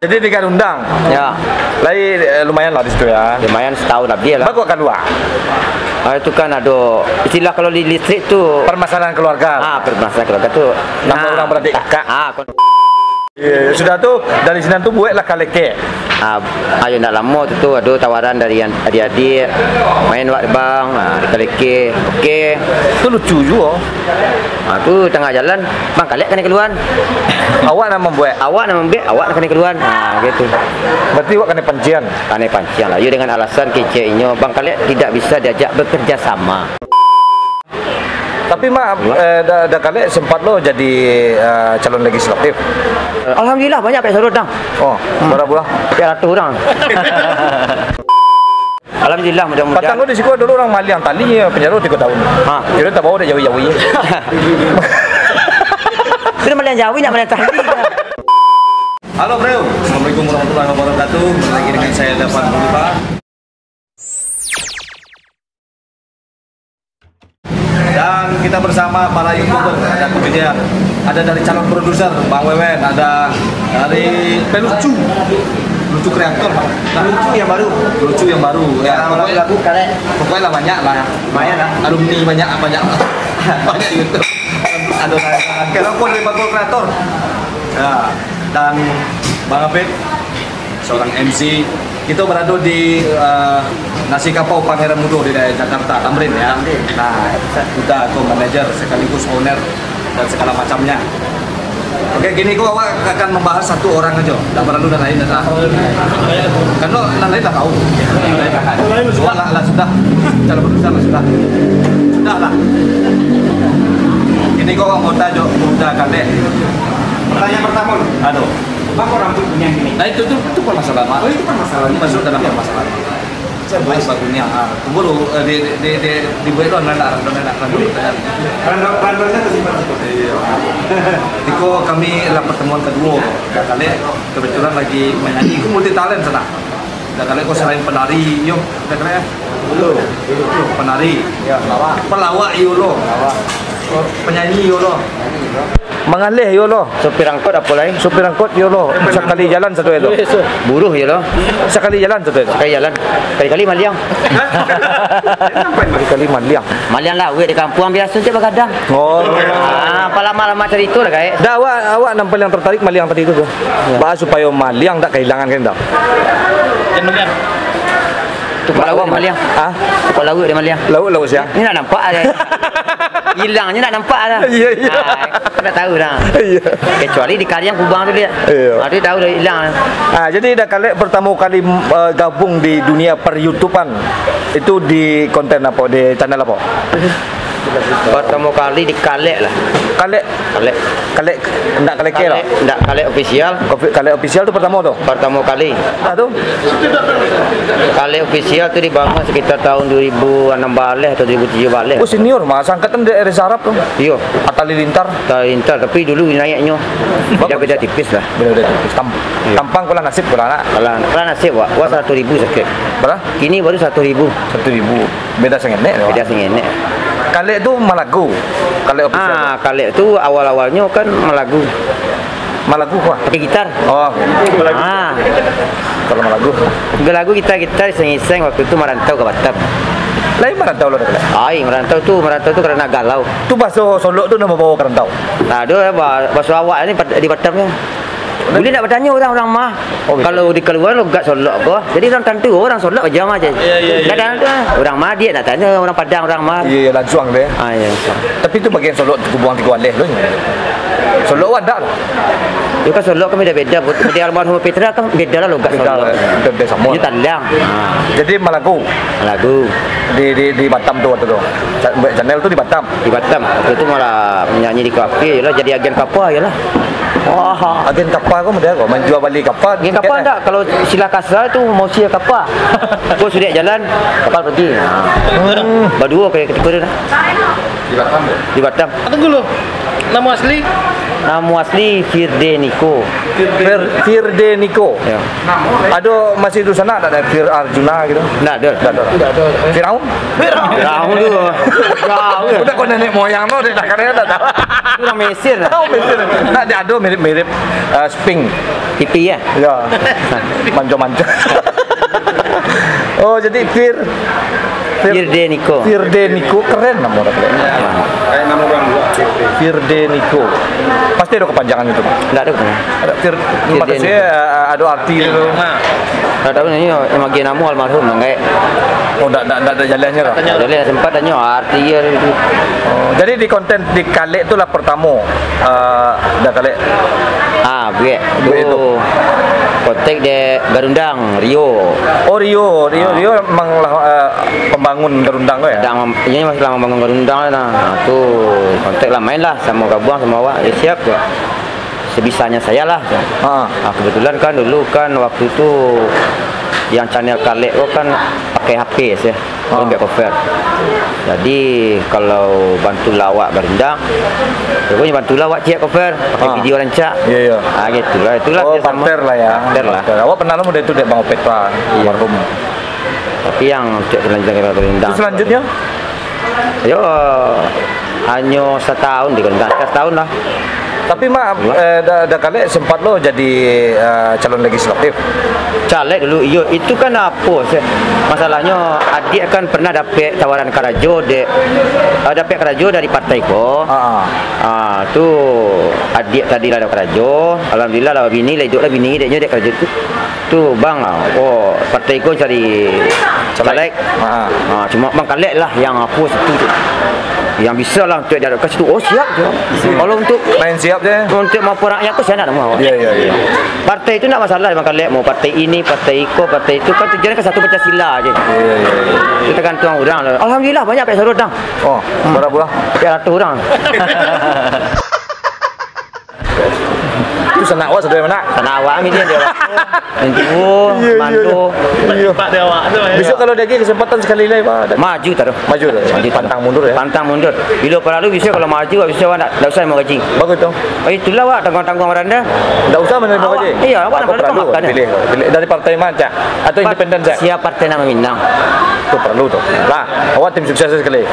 Jadi nikah undang. Ya. Lai lumayan lah di situ ya. Lumayan setahun lebih lah. Bagus kan luar. Itu kan ada istilah kalau di listrik tu Permasalahan keluarga. permasalahan keluarga tu. Nama orang beradik kakak. Iya, sudah tuh dari sini tuh buatlah kaleke. Ayo nak lama tu ada tawaran dari adik-adik main wak bang, kaleke. Okey. Itu lucu juga. Tu tengah jalan, bang kalek kena keluar. Awak nak membuat. Awak nak ambil, awak nak kena keluar. Gitu. Berarti awak kena pancian. Kena pancian lah. You dengan alasan keceknya bang kalek tidak bisa diajak bekerja sama. Tapi maaf, dah kali sempat lo jadi calon legislatif. Alhamdulillah banyak Pak Sarut dah. Oh, berapa pula? 300 orang. Alhamdulillah mudah-mudahan. Patang lo di situ dulu orang Maliang talinya penjara 3 tahun. Jadi tak bawa dia jauh-jauh. Sudah Maliang Jawi nak Maliang tali. Halo bro, Assalamualaikum warahmatullahi wabarakatuh. Lagi dengan saya Davan Mulifa. Dan kita bersama para YouTuber, ada komedian, ada dari calon produser Bang Wewen, ada dari pelucu kreator, lucu yang baru, ya lagu pokoknya lah banyak lah, lumayan lah, alumni banyak YouTube, ada kelopon dari Bang kreator, ya, dan Bang Apit, seorang MC. Kita berada di Nasi Kapau Pangeran Mudo di daerah Jakarta, Tamrin ya. Nah, kita co-manager sekaligus owner dan segala macamnya. Oke, gini kok awak akan membahas satu orang aja. Tak perlu dan lain dah. Kan lo lain dah tahu. Sudah. Cara berusaha sudah. Sudah lah. Gini kok mau tanya udah kadek. Pertanyaan pertama. Aduh. Bang, orang punya gini. Nah itu permasalahan. Oh, itu permasalahan. Masuk dalam permasalahan. Baik bagusnya. Tunggu dulu di buat don nak Randolnya tersimpan seperti itu. Diko kami lah pertemuan kedua. Dah kali kebetulan lagi menyanyi. Aku multi talent sana. Dah kali kau selain penari, yo. Dah kali Belum. penari. Ya, Pelawak yo lo. Penyanyi yo lo. Mengalih yo lo. Sopir angkot apa lain? Supir angkot yo lo. Sekali jalan satu itu. Buruh ya lo. Sekali jalan satu itu. Sekali jalan. Kali-kali Maliang. Kali Maliang. Maliang lah, di kampung biasa je begadang. Oh. Apa lama-lama cerita lah kayak. Dah awak nampak yang tertarik Maliang tadi itu tuh. Bahas supaya Maliang tak kehilangan kan dah. Tukar laut di Maliang. Tukar laut di Maliang. Laut siang. Ini nak nampak ada. Hilangnya nak nampak dah. Iya. Tak tahu dah. Iya. Kecuali di Kaliang Kubang tu dia. Iya. Dia tahu dah hilang. Jadi dah kali pertama kali gabung di dunia per YouTubean itu di konten apa, di channel apa? Pertama kali di Kalek lah. Kalek enggak Kalek lah. Enggak Kalek official. Kalek official tu pertama tu. Pertama kali. Dah tu. Kalek official tu dibangun sekitar tahun 2016 atau 2017 balik. Oh senior mas, angkatan dari Sarap tu. Iya. Atali Lintar. Tapi dulu naiknya beda tipis lah. Beda tipis. Tampang kula nasib kula nak. Kalau nasib wak 100.000 sakit. Berapa? Kini baru 1.000. 1.000. Beda sengenek. Beda sengenek. Kalek tu Malagu. Kalek official. Kalek tu awal-awalnya kan Malagu. Malagu kah? Pakai gitar. Oh. Kalau Malagu. Lagu kita iseng-iseng waktu itu merantau ke Batam. Lain merantau lo dah. Merantau tu kerana galau. Tu bahasa Solo tu nama bawa kerantau. Nah, dia bahasa awak ni di Batam ni. Boleh nak bertanya orang mah. Kalau di keluar logat Solok ke. Jadi orang tentu orang Solok jam aja. Kadang tu orang mah dia nak tanya orang Padang orang mah. Iya, langsung deh. Ya. Tapi tu bagian Solok tu buang tiga alih tu. Solok ada lah. Itu kan Solok kan beda-beda. Di almarhum Petra kan beda lah logat Solok. Beda sama. Dia Talang. Jadi Malagu. Di Batam tu waktu tu. Channel tu di Batam. Di Batam. Waktu tu malah menyanyi di kafe lah, jadi agen kapal je lah. Agen kapal kau mudah kau menjual balik kapal. Agen kapal tak? Kalau sila kasar tu mau sia kapal. Kau sudah jalan, kapal pergi. Berdua kayak ketika dia dah. Di Batam. Di Batam. Tunggu lu. Nama asli? Nama asli Firde Niko. Firde Niko. Ya. Ada masih di sana ada Fir Arjuna gitu. Enggak ada. Firaun? Firaun tu. Jauh. Udah kau nenek moyang lo dah kadang dah tahu. Itu orang Mesir lah. Tahu betul. Nak dia ada mirip-mirip Sping. Pipi ya. Ya. Manja-manja. Oh, jadi Firde Niko. Firde Niko keren nama orangnya. Kayak nama orang dua. Firde Niko. Pasti ada kepanjangan itu, Pak. Enggak ada kan? Ada maksudnya ada arti itu. Tak tahu ni yang bagi nama almarhum lah kayak. Oh, tak ada jalannya lah. Jadi sempat tanya arti dia itu. Oh, jadi di konten di Kalek itulah pertama dah Kalek. Buat Buat itu. kontak dia Garundang Rio. Oh, Rio memang pembangun Garundang ya. Ini masih lama bangun Garundang lah. Tu kontak lah main lah sama gabung sama awak. Dia siap je. Sebisanya saya lah. Kebetulan kan dulu kan waktu tu yang channel Kalek tu kan pakai HP saya. Ambil cover. Jadi kalau bantu lawak Garundang, pokoknya bantu lawak cek cover, pakai video rancak. Iya. Gitulah. Itulah Oh, dia sama. partner lah ya. Partner lah. Awak pernah nemu itu dek Bang Petra, almarhum. Tapi yang cek selanjutnya Garundang. Terus selanjutnya? Yo hanya setahun di Garundang, setahun lah. Tapi maaf, dah Kalek sempat lo jadi calon legislatif. Caleg dulu, iyo itu kan apa sih? Masalahnya adik kan pernah dapat tawaran karajo dapat karajo dari partai ko. Tu adik tadi lah ada karajo. Alhamdulillah lah bini lah hidup lah bini dia ada karajo tu. Tu bang oh partai ko cari caleg. Cuma bang Kalek lah yang apa situ tu. Yang bisa lah untuk dia ke situ. Oh siap je. Kalau untuk Main siap je. untuk mampu rakyat aku saya nak mau. Ya. Partai itu tak masalah Bang Kalek mau partai ini, partai itu, partai itu kan tujuannya kan satu Pancasila aje. Ya. Kita tergantung orang lah. Alhamdulillah banyak pihak sarut dah. Oh, berapa pula? 300 orang. Itu senak awak sudah mana? Tanah awak ni dia. Itu Mando. Pak dia awak tu. Besok kalau ada kesempatan sekali lagi Pak. Maju taruh. Maju dah. Pantang mundur ya. Pantang mundur. Bila perlu bisa kalau maju bisa awak tak usah mau gaji. Bagus tu. Itulah awak tanggung-tanggung Randa. Tak usah menerima gaji. Iya, awak nak perlu makan. Pilih dari partai mana atau independen saja. Siapa partai nama Minang? Itu perlu tu. Lah, awak tim sukses sekali.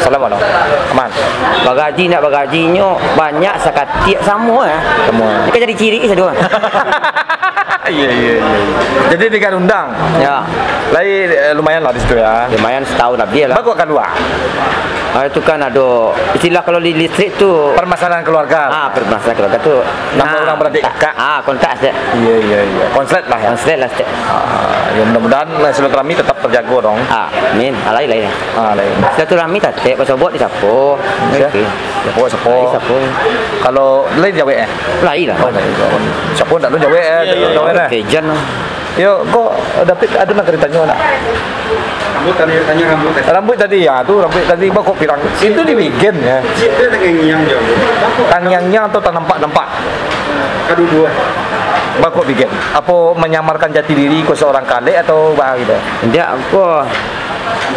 Assalamualaikum. Aman. Bagaji nak bagajinya banyak sakatik sama ya. Semua. Dia kan jadi ciri saja. Iya. Jadi di Garundang. Ya. Lagi lumayan lah di situ ya. Lumayan setahun lebih lah. Bagus kedua. Itu kan ada istilah kalau di listrik tu Permasalahan keluarga. permasalahan keluarga tu. Nama orang beradik kakak. Kontak saja. Iya. Konslet lah ya. Konslet lah saja. Ya mudah-mudahan silaturahmi tetap terjaga dong. Amin. Lain. Lain. Silaturahmi tak cek pasal buat di sapo. Okey. Oh, sapo. Sapo. Kalau lain jawa eh. Lain lah. Sapo tak lu jawa eh. Kejan lah. Yo, kok dapat ada nak ceritanya nak? Rambut tanya rambut. Rambut tadi ya, tu rambut tadi kok pirang. Itu di weekend ya. Cita dengan yang jauh. Tanyangnya atau tak nampak-nampak? Kedua-dua. Bakok weekend. Apa menyamarkan jati diri ke seorang Kalek atau bah gitu? Dia apa?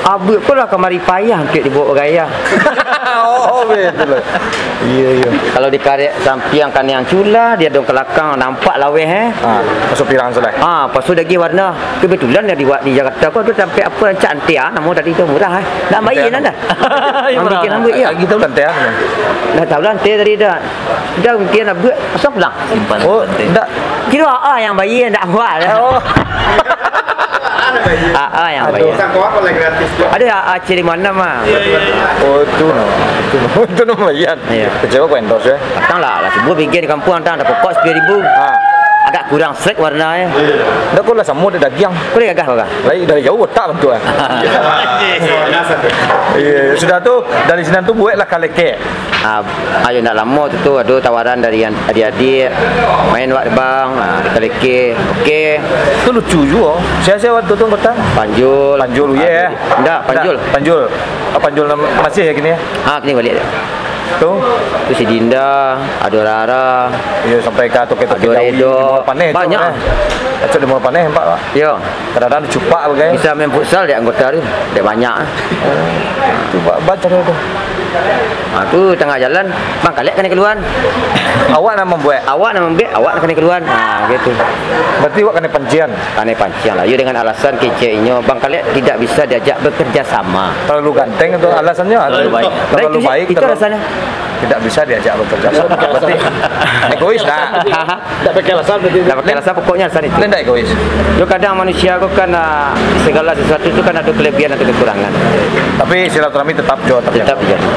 Abu pun lah kemari payah untuk dibawa gaya. Betul. Iya. Kalau dikarek sampiang kan yang cula, dia dong kelakang nampak laweh Masuk pirang selai. pasu daging warna. Kebetulan dia di Jakarta kau tu sampai apa cantik nama tadi tu murah Nak bayi dah. Bikin rambut ya. Kita udah teh. Dah tahu lantai tadi dah. Dah mungkin nak buat pasal pulang. Simpan. Oh, enggak. Kira yang bayi nak buat. Oh. Yang bayi. Sangko apa lagi gratis tu? Ada ciri mana mah? Oh, itu no bayan. Iya. Kecewa kau endorse ya. Datang lah sebuah bikin di kampung datang ada pokok 10,000. Agak kurang straight warnanya. Dah kau lah sama dia daging. Kau dia gagah kau? Lagi dari jauh tak bentuk ah. Iya, sudah tu dari sini tu buatlah Kalek. Ayo nak lama tu ada tawaran dari adik-adik main wak bang, Kalek. Okey. Itu lucu juga. Saya waktu tu kota Panjul ya. Enggak, Panjul. Panjul masih ya gini ya. Kini balik dia. Tu si Dinda, ada Rara. Ya sampai ke toke Redo. Banyak. Acuk di Muara Paneh Pak. Ya. Kadang-kadang dicupak bagai. Bisa main futsal dia anggota dia. Dia banyak. Itu baca tu. Tu tengah jalan, bang Kalek kena keluar. Awak nak membuat. Awak nak membuat, awak nak kena keluar. Gitu. Berarti awak kena pancian. Kena pancian lah. You dengan alasan keceknya bang Kalek tidak bisa diajak bekerja sama. Terlalu ganteng itu alasannya. Terlalu baik. Terlalu baik. Itu alasannya. Tidak bisa diajak bekerja sama. Berarti egois dah. Tak pakai alasan berarti. Tak pakai alasan pokoknya alasan itu. Tidak egois. Yo kadang manusia kau kan segala sesuatu itu kan ada kelebihan atau kekurangan. Tapi silaturahmi tetap jo Tetap jadi.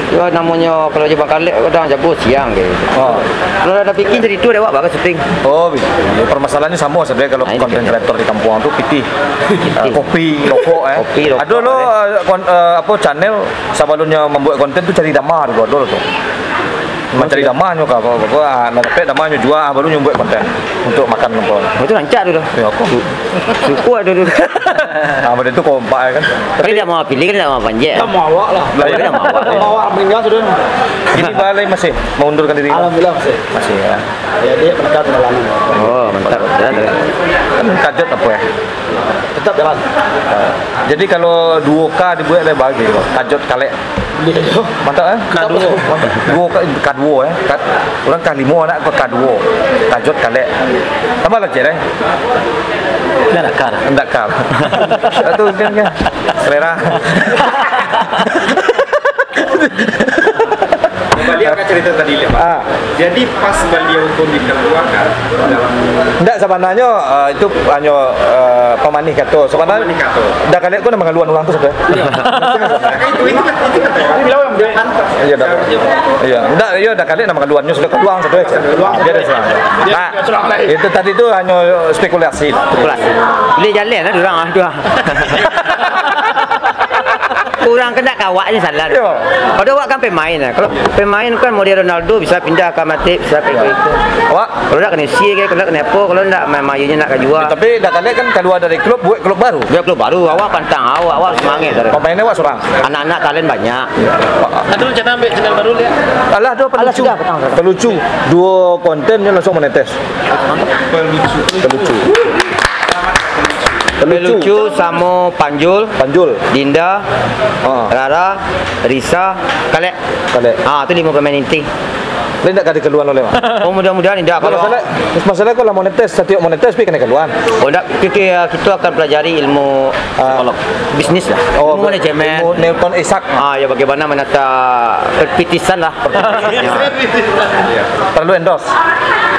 Yo namanya kalau je bang Kalek kadang jago siang gitu. Oh. Kalau ada bikin jadi tu lewat bagus syuting. Oh, ya, permasalahannya sama sebenarnya kalau konten kreator di kampung itu pitih. Kopi, rokok Kopi, rokok, Ada lo apa channel sebelumnya membuat konten tu cari damar gua dulu tuh. Mencari damahnya kah apa dapat damahnya jual baru nyumbuat konten untuk makan apa. Itu rancak dulu. Ya aku. Suku ada dulu. Benda itu kompak kan. Tapi dia mau pilih kan dia mau panjat. Kita mau awak lah. Dia mau awak. Mau awak meninggal sudah. Ini balai masih mengundurkan diri. Alhamdulillah masih. Masih ya. Ya dia mendekat jalan. Oh, mantap. Kan kajet apa ya? Tetap jalan. Jadi kalau 2K dibuat lebih bagi loh. Kajot Kalek. Beli aja. Mantap K2. K2 ya. Orang K5 nak ke K2. Kajot Kalek. Tambah lagi deh. Dia nak kar. Enggak kal. Itu kan selera. Kembali ke cerita tadi ya, Pak. Jadi pas beliau pun dikeluarkan dalam Enggak sebenarnya itu hanya pemanih kata. Sebenarnya Pemanih kata. dah kalian kau nak mengaluan orang tu sudah. itu kata ya. Ini bilang yang dia hantar. Iya dah. Iya, enggak ya dah kalian nak mengaluannya sudah keluang sudah. Dia dah serang. Nah, itu tadi tu hanya spekulasi. Kelas. Boleh jalan lah diorang dua. Kurang kena kawak ni salah. Ya. Kalau awak kan pemain lah. Kalau pemain kan model Ronaldo bisa pindah ke Matip, bisa pergi itu. Awak Kalau nak kena sia ke, kalau nak kena apa, kalau nak main-mainnya nak jual. tapi dah kalian kan keluar dari klub buat klub baru. Dia klub baru, awak pantang, awak semangat. Pemainnya awak seorang. Anak-anak talent banyak. Ada rencana ambil channel baru dia. Alah dua pelucu. sudah, petang. Pelucu. Dua kontennya langsung monetis. Pelucu. Pelucu sama Panjul, Dinda, Rara, Risa, Kalek. Tu 5 pemain inti. Lain tak ada keluar oleh mak. Oh mudah-mudahan tidak. Kalau Masalah kalau monetis, setiap monetis pergi kena keluar. oh tak, kita akan pelajari ilmu psikolog, bisnis lah. Ilmu manajemen. Ilmu Newton Isaac. Ya bagaimana menata perpitisan lah. Perlu endorse.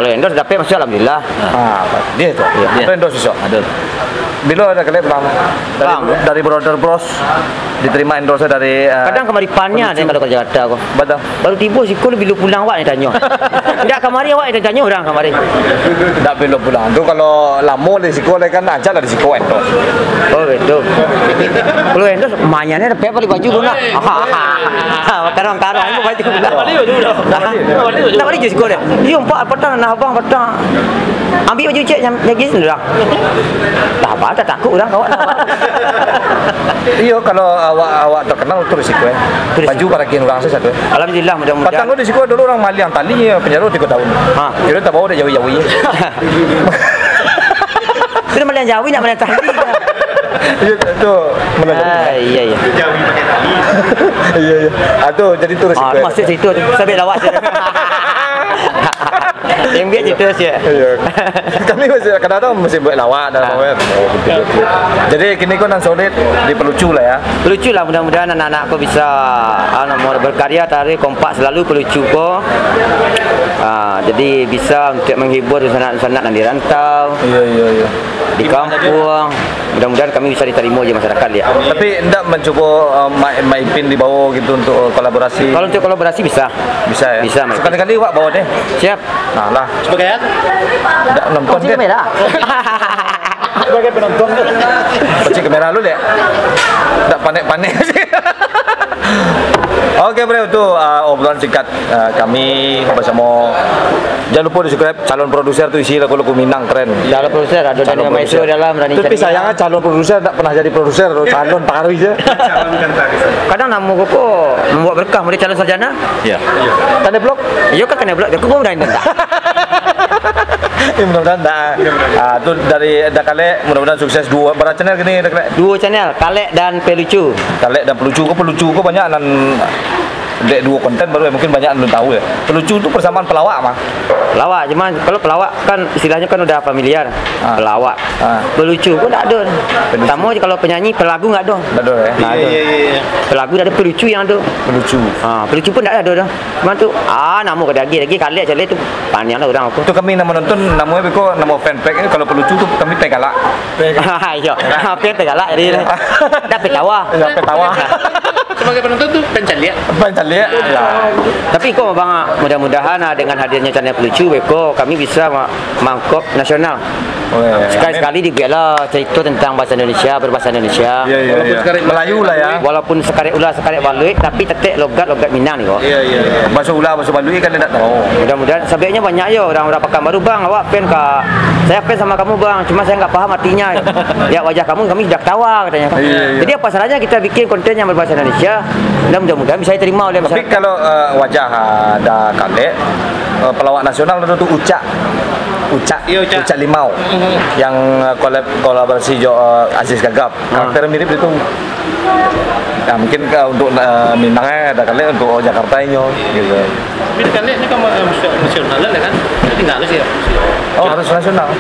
Kalau endorse dapat masuk alhamdulillah. Dia tu. Perlu endorse besok. Ada. Bila ada kalian pertama dari Brother Bros diterima endorse dari Kadang kemari pannya ada kalau ke Jakarta kau. Betul. Baru tiba sikul bila pulang awak ni tanya. Tidak kemari awak ni tanya orang kemari. Tak bila pulang. Tu kalau lama di Siko kan ajak lah di Siko endorse. Oh betul. Kalau endorse mainannya dapat balik baju guna. Karang-karang itu baju guna. Nak balik je sikul dia. Dia empat petang nak abang petang. Ambil baju cek yang lagi sendiri. Tak apa, tak takut orang kawan. Iya kalau awak terkenal tu risiko ya. Baju parakin orang saya satu. Alhamdulillah mudah-mudahan. Patang tu risiko dulu orang mali yang tali penjara 3 tahun. Kira tak bawa dia jauh-jauh. Itu malah yang jauh nak malah tali. Iya tu mana? Iya. Jawi pakai tali. Iya. Aduh jadi tu risiko. Masuk situ sampai lawak je. Yang biar cerita sih. Iya. Kami masih kadang-kadang masih buat lawak dalam awal. Betul. Jadi kini kau nan solid di pelucu lah ya. Pelucu lah mudah-mudahan anak-anak aku bisa mau berkarya tarik kompak selalu pelucu ko. Jadi bisa untuk menghibur sanak-sanak yang di rantau. Iya. Di kampung. Mudah-mudahan kami bisa diterima je masyarakat ya. Tapi hendak mencoba main pin di bawah gitu untuk kolaborasi. Kalau untuk kolaborasi bisa. Bisa ya. Bisa, Maipin. Sekali-kali awak bawa deh. Siap. Nah lah. Sebagai apa? Hendak nonton Kau deh. kamera. Sebagai penonton. Pecik kamera lu deh. Tak panik-panik sih. Oke bro, itu obrolan singkat kami bersama. Jangan lupa di subscribe calon produser tu isi lagu Minang keren. Dalam produser ada Daniel Maestro dalam Rani Tapi Ceria. sayangnya calon produser tak pernah jadi produser, calon taruh je. Calonkan tadi. Kadang nama koko membuat berkah mulai calon sarjana. Ya. Tanda blok. Ya kan kena blok. Aku pun dah tak. Mudah-mudahan dah. Tu dari Dakale mudah-mudahan sukses dua berapa channel gini Dakale. 2 channel, Kalek dan Pelucu. Kalek dan pelucu ko banyak dan Dek dua konten baru ya, mungkin banyak yang belum tahu ya. Pelucu itu persamaan pelawak mah. Pelawak, cuman kalau pelawak kan istilahnya kan udah familiar. Pelawak. Pelucu pun tak ada. Sama je kalau penyanyi, pelagu nggak ada. Nggak ada ya. Nggak ada. Pelagu ada, pelucu yang ada. Pelucu. Pelucu pun tak ada dah. Cuma tu nama ke lagi kali aja tu panjang lah orang aku. Itu kami nama nonton namanya beko nama fanpage ini kalau pelucu tuh kami pegalak. Iya, hampir pegalak jadi. Dah petawa. Ya petawa. Sebagai penonton tuh pencalia. Pencalia. Ya. Tapi kok bang, mudah-mudahan dengan hadirnya channel pelucu beko kami bisa mangkok nasional. Sekali-sekali dibuatlah cerita tentang bahasa Indonesia, berbahasa Indonesia. Iya. Melayu lah ya. Walaupun sekaret ulah sekaret baluit tapi tetek logat Minang ni kok. Iya. Bahasa ulah bahasa baluit kan dia tak tahu. Mudah-mudahan sebaiknya banyak ya orang-orang Pekanbaru bang, awak fan ke saya fan sama kamu bang, cuma saya nggak paham artinya. Ya wajah kami sudah ketawa katanya. Iya. Jadi apa salahnya kita bikin konten yang berbahasa Indonesia dan mudah-mudahan bisa diterima oleh Tapi masyarakat. kalau wajah ada kadek pelawak nasional itu Ucak. Ucak Limau yang kolaborasi Aziz Gagap. Karakter mirip itu. Nah, mungkin untuk Minangnya ada kali untuk Jakarta ini gitu. Tapi kali ini kan nasional lah kan. Jadi nggak harus ya. Oh, harus nasional.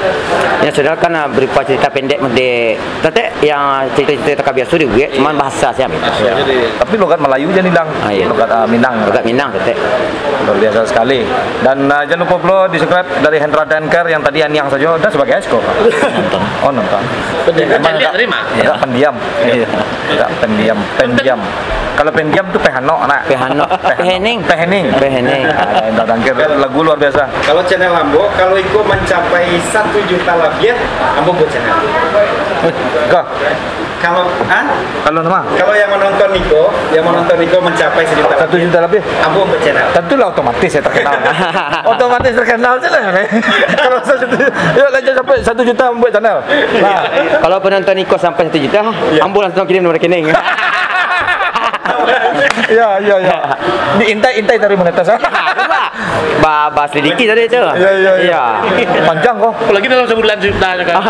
Yang saudara kan berupa cerita pendek mende tetek yang cerita-cerita biasa dibuat cuma bahasa saya. Tapi logat Melayu jangan hilang. Iya. Logat Minang. Logat Minang tetek. Luar biasa sekali. Dan jangan lupa pula di subscribe dari Hendra Danker yang tadi Aniang saja udah sebagai esko. Nonton. Oh, nonton. Pencalia terima. Agak pendiam. Agak pendiam. Kalau pendiam tuh Pehano anak. Pehening. Hendra Danker lagu luar biasa. Kalau channel Ambo, kalau Iko mencapai 1 juta lebih, Ambo buat channel. Kok? Kalau nama? Kalau yang menonton Iko mencapai 1 juta 1 juta lebih. Ambo buat channel. Tentulah otomatis ya terkenal. Otomatis terkenal sih lah. Kalau 1 juta, yuk lanjut sampai 1 juta membuat channel. Nah, Kalau penonton Iko sampai 1 juta, ambo langsung kirim nomor rekening. ya. Diintai dari monetas. Bahas sedikit tadi tu. Iya. Panjang kok. Apalagi dalam sebulan juta kan.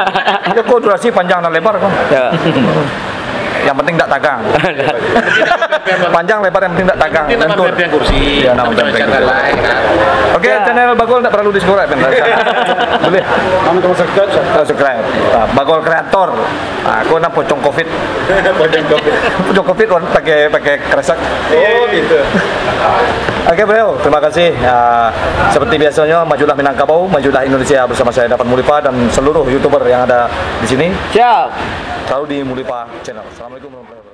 Ya kok durasi panjang dan lebar kok. Ya. Yang penting tak tagang. Panjang lebar yang penting tak tagang. Ini nama Lentur. yang kursi. Ya, nama band channel lain kan. Oke, channel Bagol tak perlu di-subscribe kan. Boleh. Kamu tolong subscribe. Bagol kreator. Aku nak pocong Covid. Pocong Covid pakai kresek. Oh gitu. Oke bro, terima kasih. Seperti biasanya, majulah Minangkabau, majulah Indonesia bersama saya Dapat Mulipa dan seluruh YouTuber yang ada di sini. Siap. Selalu di Mulipa Channel. Assalamualaikum warahmatullahi wabarakatuh.